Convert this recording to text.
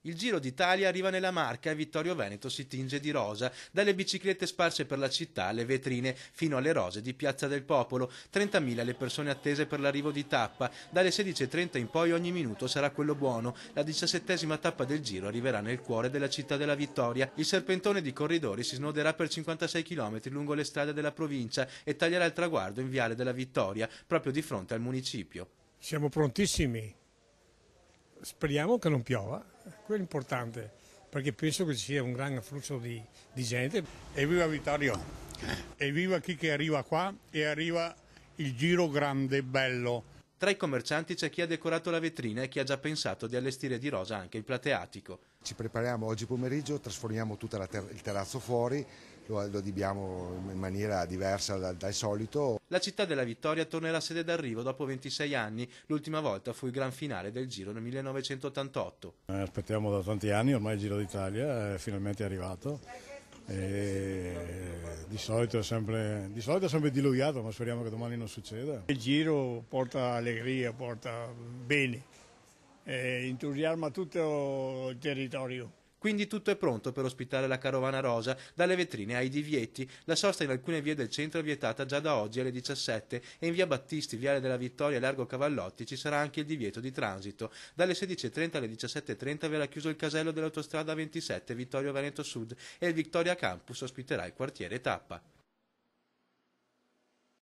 Il Giro d'Italia arriva nella Marca e Vittorio Veneto si tinge di rosa. Dalle biciclette sparse per la città alle vetrine fino alle rose di Piazza del Popolo. 30.000 le persone attese per l'arrivo di tappa. Dalle 16:30 in poi ogni minuto sarà quello buono. La 17ª tappa del Giro arriverà nel cuore della città della Vittoria. Il serpentone di corridori si snoderà per 56 km lungo le strade della provincia e taglierà il traguardo in Viale della Vittoria, proprio di fronte al municipio. Siamo prontissimi. Speriamo che non piova, quello è importante, perché penso che ci sia un gran afflusso di gente. Evviva Vittorio, evviva chi che arriva qua e arriva il Giro grande, bello. Tra i commercianti c'è chi ha decorato la vetrina e chi ha già pensato di allestire di rosa anche il plateatico. Ci prepariamo oggi pomeriggio, trasformiamo tutto il terrazzo fuori, lo addibiamo in maniera diversa dal solito. La città della Vittoria tornerà sede d'arrivo dopo 26 anni, l'ultima volta fu il gran finale del Giro nel 1988. Aspettiamo da tanti anni, ormai il Giro d'Italia è finalmente arrivato. E di solito è sempre diluviato, ma speriamo che domani non succeda. Il Giro porta allegria, porta bene, entusiasma tutto il territorio. Quindi tutto è pronto per ospitare la carovana rosa, dalle vetrine ai divieti. La sosta in alcune vie del centro è vietata già da oggi alle 17 e in via Battisti, Viale della Vittoria e Largo Cavallotti ci sarà anche il divieto di transito. Dalle 16:30 alle 17:30 verrà chiuso il casello dell'autostrada 27 Vittorio Veneto Sud e il Victoria Campus ospiterà il quartiere tappa.